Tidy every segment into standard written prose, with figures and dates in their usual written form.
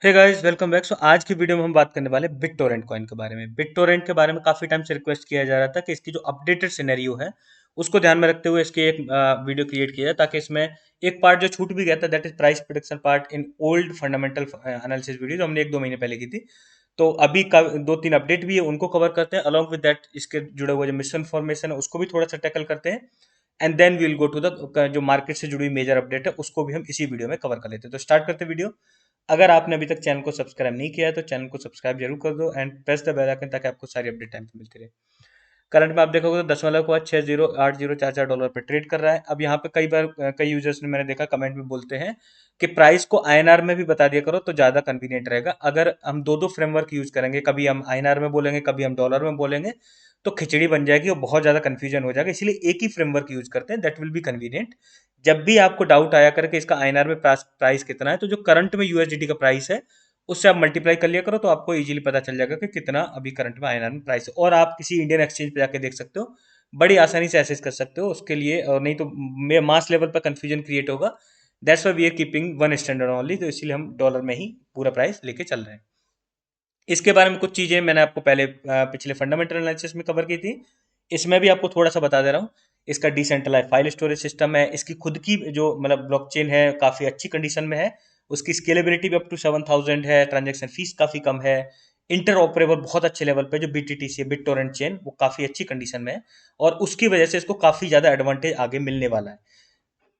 Hey guys welcome back. आज की video में हम बात करने वाले बिट टोरेंट कॉइन के बारे में। बिट टोरेंट के बारे में काफी टाइम से रिक्वेस्ट किया जा रहा था कि इसकी जो अपडेटेड सिनेरियो है उसको ध्यान में रखते हुए इसकी एक वीडियो क्रिएट किया जाए, ताकि इसमें एक पार्ट जो छूट भी गया था, that is price prediction part in old fundamental analysis video, जो हमने 1-2 महीने पहले की थी। तो अभी का 2-3 अपडेट भी है, उनको कवर करते हैं। अलॉन्ग विद दैट इसके जुड़े हुए जो मिस इन्फॉर्मेशन है उसको भी थोड़ा सा टैकल करते हैं। And then we will go to the जो मार्केट से जुड़ी हुई मेजर अपडेट है उसको भी हम इसी वीडियो में कवर कर लेते हैं। तो स्टार्ट करते हैं वीडियो। अगर आपने अभी तक चैनल को सब्सक्राइब नहीं किया है तो चैनल को सब्सक्राइब जरूर कर दो and press the bell icon, ताकि आपको सारी अपडेट टाइम पे मिलती रहे। करंट में आप देखोगे तो दशमलव को 608044 पे ट्रेड कर रहा है। अब यहाँ पे कई बार कई यूजर्स ने, मैंने देखा, कमेंट में बोलते हैं कि प्राइस को आईएनआर में भी बता दिया करो तो ज्यादा कन्वीनियंट रहेगा। अगर हम दो दो फ्रेमवर्क यूज करेंगे, कभी हम आईएनआर में बोलेंगे कभी हम डॉलर में बोलेंगे, तो खिचड़ी बन जाएगी और बहुत ज्यादा कंफ्यूजन हो जाएगा। इसलिए एक ही फ्रेमवर्क यूज करते हैं, दैट विल बी कन्वीनियंट। जब भी आपको डाउट आया करे कि इसका आईएनआर में प्राइस कितना है, तो जो करंट में यूएसडीटी का प्राइस है उससे आप मल्टीप्लाई कर लिया करो, तो आपको इजीली पता चल जाएगा कि कितना अभी करंट में आईएनआर में प्राइस है। और आप किसी इंडियन एक्सचेंज पे जाके देख सकते हो, बड़ी आसानी से एसेस कर सकते हो उसके लिए। और नहीं तो मास लेवल पर कंफ्यूजन क्रिएट होगा। That's why we are keeping one standard only, तो इसीलिए हम डॉलर में ही पूरा प्राइस लेके चल रहे हैं। इसके बारे में कुछ चीजें मैंने आपको पहले पिछले फंडामेंटल एनालिसिस में कवर की थी, इसमें भी आपको थोड़ा सा बता दे रहा हूँ। इसका डिसेंट्रलाइज फाइल स्टोरेज सिस्टम है, इसकी खुद की जो मतलब ब्लॉकचेन है काफी अच्छी कंडीशन में है। उसकी स्केलेबिलिटी भी अप टू 7000 है, ट्रांजेक्शन फीस काफी कम है। इंटर ऑपरेबल बहुत अच्छे लेवल पे, जो बीटीटीसी है बिट टोरेंट चेन, वो काफी अच्छी कंडीशन में है। और उसकी वजह से इसको काफी ज्यादा एडवांटेज आगे मिलने वाला है।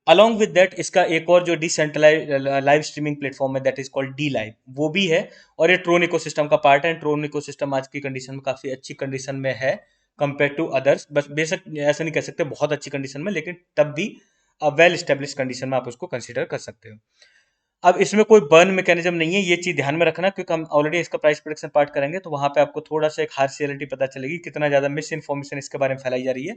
अलॉन्ग विद दैट इसका एक और जो डिसेंट्रलाइज लाइव स्ट्रीमिंग प्लेटफॉर्म है, that is called D live, वो भी है। और ये ट्रोन इकोसिस्टम का पार्ट है। ट्रोन इकोसिस्टम आज की कंडीशन में काफी अच्छी कंडीशन में है कंपेयर टू अदर्स। बस बेशक ऐसा नहीं कह सकते बहुत अच्छी कंडीशन में, लेकिन तब भी वेल स्टेब्लिश कंडीशन में आप उसको कंसीडर कर सकते हो। अब इसमें कोई बर्न मैकेनिज्म नहीं है, ये चीज ध्यान में रखना, क्योंकि हम ऑलरेडी इसका प्राइस प्रोडक्शन पार्ट करेंगे तो वहां पे आपको थोड़ा सा एक हार्श रियलिटी पता चलेगी, कितना ज्यादा मिस इन्फॉर्मेशन इसके बारे में फैलाई जा रही है।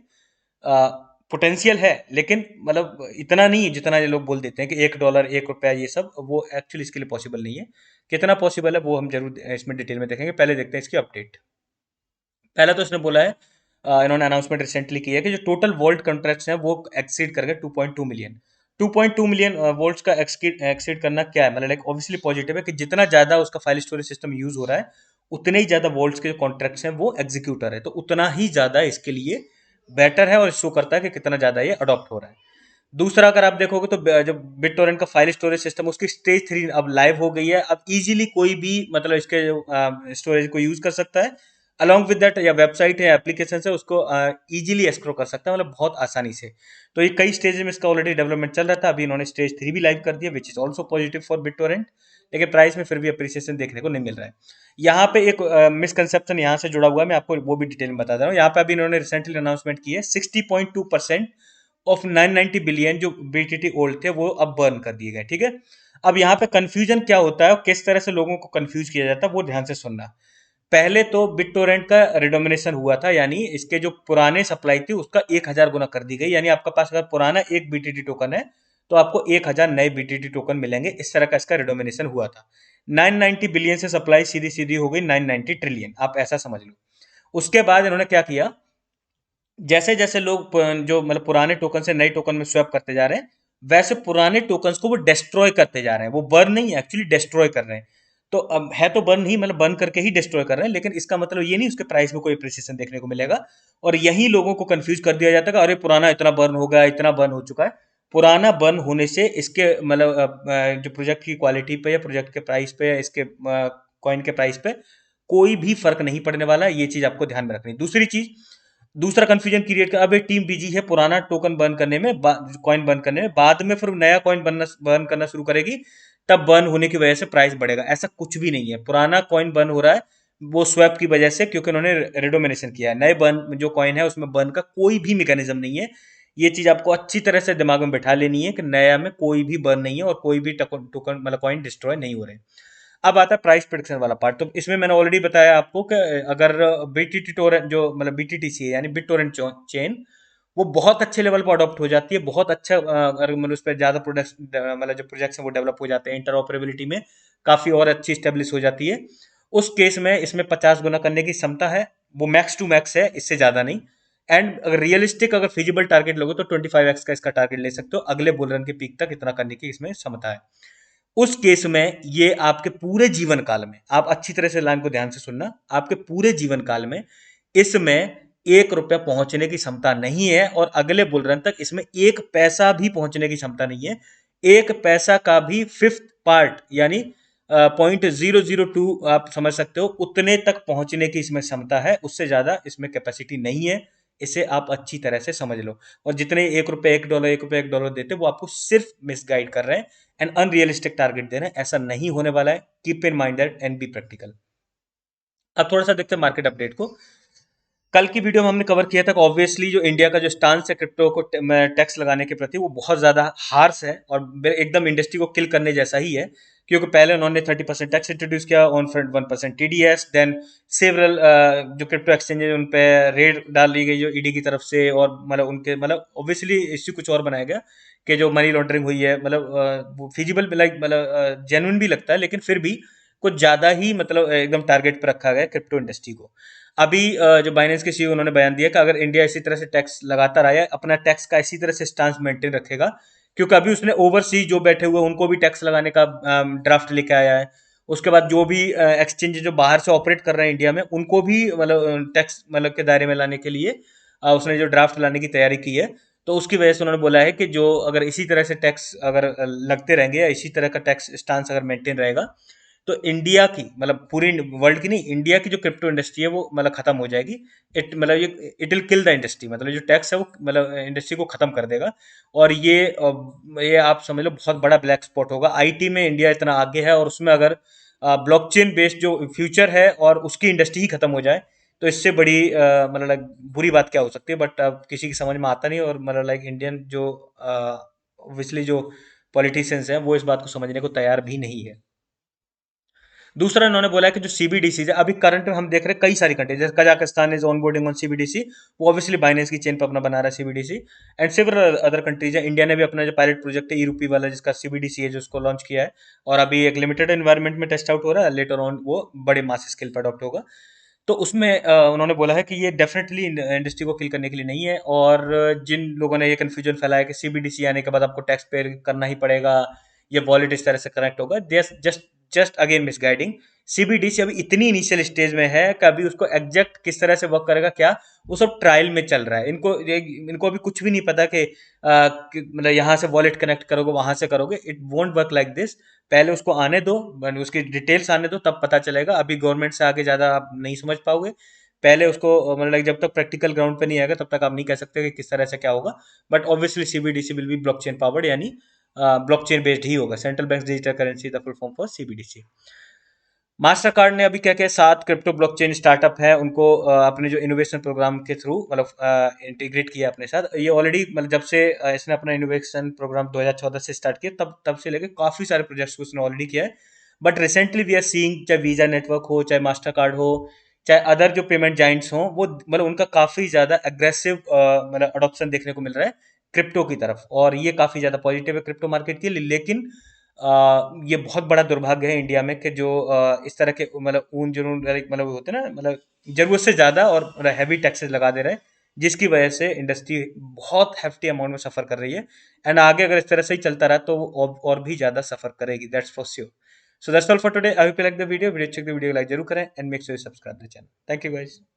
पोटेंशियल है, लेकिन मतलब इतना नहीं है जितना ये लोग बोल देते हैं कि $1 $1, ये सब वो एक्चुअली इसके लिए पॉसिबल नहीं है। कितना पॉसिबल है वो हम जरूर इसमें डिटेल में देखेंगे। पहले देखते हैं इसकी अपडेट। पहला तो इसने बोला है, इन्होंने अनाउंसमेंट रिसेंटली की है कि जो टोटल वोल्ट कॉन्ट्रैक्ट्स हैं वो एक्सीड कर गए 2.2 मिलियन। 2.2 मिलियन वोल्ट्स का एक्सीड करना क्या है, मतलब लाइक ऑब्वियसली पॉजिटिव है कि जितना ज्यादा उसका फाइल स्टोरेज सिस्टम यूज हो रहा है, उतने ही ज्यादा वोल्ट्स के जो कॉन्ट्रैक्ट्स हैं वो एग्जीक्यूटर है, तो उतना ही ज्यादा इसके लिए बेटर है और शो करता है कि कितना ज्यादा ये अडॉप्ट हो रहा है। दूसरा, अगर आप देखोगे तो जब बिट टोरेंट का फाइल स्टोरेज सिस्टम उसकी स्टेज 3 अब लाइव हो गई है। अब इजीली कोई भी मतलब इसके स्टोरेज को यूज कर सकता है। अलॉन्ग विद दैट, या वेबसाइट है, एप्लीकेशन है, उसको इजीली एस्क्रो कर सकता है, मतलब बहुत आसानी से। तो ये कई स्टेज में इसका ऑलरेडी डेवलपमेंट चल रहा था, अभी इन्होंने स्टेज 3 भी लाइव कर दिया, which is also positive for bit Torrent. लेकिन प्राइस में फिर भी अप्रिसिएशन देखने को नहीं मिल रहा है। यहाँ पे एक मिसकंसेप्शन यहाँ से जुड़ा हुआ है, मैं आपको वो भी डिटेल में बता दे रहा हूँ। यहाँ पे अभी इन्होंने रिसेंटली अनाउंसमेंट की है 60.2% ऑफ 990 बिलियन जो बीटीटी ओल्ड थे वो अब बर्न कर दिए गए। ठीक है। अब यहाँ पे कंफ्यूजन क्या होता है और किस तरह से लोगों को कंफ्यूज किया जाता है, वो ध्यान से सुनना। पहले तो बिट टोरेंट का रिडोमिनेशन हुआ था, यानी इसके जो पुराने सप्लाई थी उसका 1000 गुना कर दी गई। यानी आपका पास अगर पुराना एक बीटीटी टोकन है तो आपको 1000 नए बीटीटी टोकन मिलेंगे। इस तरह का इसका रिडोमिनेशन हुआ था। 990 बिलियन से सप्लाई सीधी सीधी हो गई 990 ट्रिलियन, आप ऐसा समझ लो। उसके बाद इन्होंने क्या किया, जैसे जैसे लोग जो मतलब पुराने टोकन से नए टोकन में स्वैप करते जा रहे हैं, वैसे पुराने टोकन्स को वो डिस्ट्रॉय करते जा रहे हैं। वो बर्न नहीं, एक्चुअली डिस्ट्रॉय कर रहे हैं। तो अब है तो बर्न ही, मतलब बर्न करके ही डिस्ट्रॉय कर रहे हैं, लेकिन इसका मतलब ये नहीं उसके प्राइस में कोई प्रिसिशन देखने को मिलेगा। और यही लोगों को कंफ्यूज कर दिया जाता है कि अरे पुराना इतना बर्न हो गया, इतना बर्न हो चुका है। पुराना बर्न होने से इसके मतलब जो प्रोजेक्ट की क्वालिटी पे या प्रोजेक्ट के प्राइस पे या इसके कॉइन के प्राइस पे कोई भी फर्क नहीं पड़ने वाला है। ये चीज आपको ध्यान में रखनी है। दूसरी चीज, दूसरा कंफ्यूजन क्रिएट कर, अब एक टीम बिजी है पुराना टोकन बर्न करने में, कॉइन बर्न करने में, बाद में फिर नया कॉइन बर्न करना शुरू करेगी, तब बर्न होने की वजह से प्राइस बढ़ेगा। ऐसा कुछ भी नहीं है। पुराना कॉइन बर्न हो रहा है वो स्वैप की वजह से, क्योंकि उन्होंने रिडोमिनेशन किया है। नए बर्न जो कॉइन है उसमें बर्न का कोई भी मैकेनिज्म नहीं है। ये चीज आपको अच्छी तरह से दिमाग में बैठा लेनी है कि नया में कोई भी बर्न नहीं है और कोई भी टोकन मतलब कॉइन डिस्ट्रॉय नहीं हो रहे। अब आता है प्राइस प्रिडिक्शन वाला पार्ट। तो इसमें मैंने ऑलरेडी बताया आपको कि अगर बीटीटी टोरेंट जो मतलब बीटीटीसी है यानी बिट टोरेंट चेन, वो बहुत अच्छे लेवल पर अडॉप्ट हो जाती है, बहुत अच्छा अगर मतलब उस पर ज्यादा प्रोडक्ट मतलब जो प्रोजेक्ट्स हैं वो डेवलप हो जाते हैं, इंटरऑपरेबिलिटी में काफी और अच्छी स्टेब्लिश हो जाती है। उस केस में इसमें 50 गुना करने की क्षमता है। वो मैक्स टू मैक्स है, इससे ज्यादा नहीं। एंड अगर रियलिस्टिक अगर फिजिबल टारगेट लोगे तो 25x का इसका टारगेट ले सकते हो, अगले बुल रन के पीक तक इतना करने की इसमें क्षमता है। उस केस में ये आपके पूरे जीवन काल में, आप अच्छी तरह से लाइन को ध्यान से सुनना, आपके पूरे जीवन काल में इसमें 1 रुपया पहुंचने की क्षमता नहीं है और अगले बुल रन तक इसमें 1 पैसा भी पहुंचने की क्षमता नहीं है। 1 पैसा का भी फिफ्थ पार्ट यानी 0.002 आप समझ सकते हो, उतने तक पहुंचने की इसमें क्षमता है, उससे ज्यादा इसमें कैपेसिटी नहीं है। इसे आप अच्छी तरह से समझ लो। और जितने 1 रुपये 1 डॉलर 1 रुपये 1 डॉलर देते वो आपको सिर्फ मिसगाइड कर रहे हैं एंड अनरियलिस्टिक टारगेट दे रहे हैं। ऐसा नहीं होने वाला है। Keep in mind that and be practical. अब थोड़ा सा देखते हैं मार्केट अपडेट को। कल की वीडियो में हमने कवर किया था कि ऑब्वियसली जो इंडिया का जो स्टांस है क्रिप्टो को टैक्स लगाने के प्रति वो बहुत ज्यादा हार्श है और एकदम इंडस्ट्री को किल करने जैसा ही है। क्योंकि पहले उन्होंने 30% टैक्स इंट्रोड्यूस किया, on front 1% TDS, then several जो क्रिप्टो एक्सचेंजेस उन पे रेड डाल दी गई जो ईडी की तरफ से, और मतलब उनके मतलब ऑब्वियसली इश्यू कुछ और बनाया गया कि जो मनी लॉन्ड्रिंग हुई है, मतलब फिजिबल लाइक मतलब जेन्युइन भी लगता है, लेकिन फिर भी कुछ ज्यादा ही मतलब एकदम टारगेट पर रखा गया क्रिप्टो इंडस्ट्री को। अभी जो बाइनेंस के सीईओ उन्होंने बयान दिया कि अगर इंडिया इसी तरह से टैक्स लगाता रहा है, अपना टैक्स का इसी तरह से स्टांस मेंटेन रखेगा, क्योंकि अभी उसने ओवरसीज जो बैठे हुए उनको भी टैक्स लगाने का ड्राफ्ट लेके आया है। उसके बाद जो भी एक्सचेंज जो बाहर से ऑपरेट कर रहे हैं इंडिया में, उनको भी मतलब टैक्स मतलब के दायरे में लाने के लिए उसने जो ड्राफ्ट लाने की तैयारी की है। तो उसकी वजह से उन्होंने बोला है कि जो अगर इसी तरह से टैक्स अगर लगते रहेंगे या इसी तरह का टैक्स स्टांस अगर मेंटेन रहेगा, तो इंडिया की मतलब पूरी वर्ल्ड की नहीं, इंडिया की जो क्रिप्टो इंडस्ट्री है वो मतलब खत्म हो जाएगी। इट मतलब ये it will kill the industry, मतलब जो टैक्स है वो मतलब इंडस्ट्री को खत्म कर देगा। और ये आप समझ लो बहुत बड़ा ब्लैक स्पॉट होगा। आईटी में इंडिया इतना आगे है और उसमें अगर ब्लॉकचेन बेस्ड जो फ्यूचर है और उसकी इंडस्ट्री ही खत्म हो जाए, तो इससे बड़ी मतलब लाइक बुरी बात क्या हो सकती है। बट अब किसी की समझ में आता नहीं, और मतलब लाइक इंडियन जो ऑब्वियसली जो पॉलिटिशियंस हैं वो इस बात को समझने को तैयार भी नहीं है। दूसरा इन्होंने बोला है कि जो सीबीडीसी है, अभी करंट में हम देख रहे हैं कई सारी कंट्रीज, जैसे Kazakhstan is on boarding on CBDC, वो ऑब्वियसली बाइनेंस की चेन पर अपना बना रहा है CBDC. And several other countries है। इंडिया ने भी अपना जो पायलट प्रोजेक्ट है ई रूपी वाला जिसका सीबीडीसी है जो उसको लॉन्च किया है, और अभी एक लिमिटेड एनवायरमेंट में टेस्ट आउट हो रहा है, लेटर ऑन वो बड़े मास स्केल पर अडॉप्ट होगा। तो उसमें उन्होंने बोला है कि ये डेफिनेटली इंडस्ट्री को किल करने के लिए नहीं है। और जिन लोगों ने ये कंफ्यूजन फैलाया कि सीबीडीसी आने के बाद आपको टैक्स पे करना ही पड़ेगा, ये वॉलेट इस तरह से कनेक्ट होगा, just just again misguiding. CBDC अभी इतनी इनिशियल स्टेज में है कि अभी उसको एग्जैक्ट किस तरह से वर्क करेगा क्या, वो सब ट्रायल में चल रहा है। इनको अभी कुछ भी नहीं पता मतलब यहाँ से वॉलेट कनेक्ट करोगे वहां से करोगे, it won't work like this. पहले उसको आने दो, उसकी डिटेल्स आने दो, तब पता चलेगा। अभी गवर्नमेंट से आगे ज्यादा आप नहीं समझ पाओगे। पहले उसको मतलब like जब तक प्रैक्टिकल ग्राउंड पे नहीं आएगा तब तक आप नहीं कह सकते कि किस तरह से क्या होगा। But obviously CBDC will be blockchain powered, यानी ब्लॉकचेन बेस्ड ही होगा। Central bank digital currency the full form for CBDC. Master card ने अभी क्या क्या 7 क्रिप्टो ब्लॉकचेन स्टार्टअप है उनको अपने जो इनोवेशन प्रोग्राम के थ्रू मतलब इंटीग्रेट किया अपने साथ। ये ऑलरेडी मतलब जब से इसने अपना इनोवेशन प्रोग्राम 2014 से स्टार्ट किया, तब तब से लेके काफी सारे प्रोजेक्ट्स को इसने ऑलरेडी किया है। But recently we are seeing, चाहे वीजा नेटवर्क हो, चाहे मास्टर कार्ड हो, चाहे अदर जो पेमेंट जाइंट्स हो, वो मतलब उनका काफी ज्यादा अग्रेसिव मतलब अडॉप्शन देखने को मिल रहा है क्रिप्टो की तरफ, और ये काफी ज्यादा पॉजिटिव है क्रिप्टो मार्केट के लिए। लेकिन ये बहुत बड़ा दुर्भाग्य है इंडिया में कि जो इस तरह के मतलब ऊन जुनून मतलब होते हैं ना, मतलब जरूरत से ज्यादा और हैवी टैक्सेस लगा दे रहे हैं, जिसकी वजह से इंडस्ट्री बहुत हेफ्टी अमाउंट में सफर कर रही है। एंड आगे अगर इस तरह से ही चलता रहा तो वो और भी ज्यादा सफर करेगी, that's for sure. So that's all for today. I hope you like the video. Video अच्छी लगी तो वीडियो को लाइक जरूर करें and make sure you subscribe the channel. Thank you guys.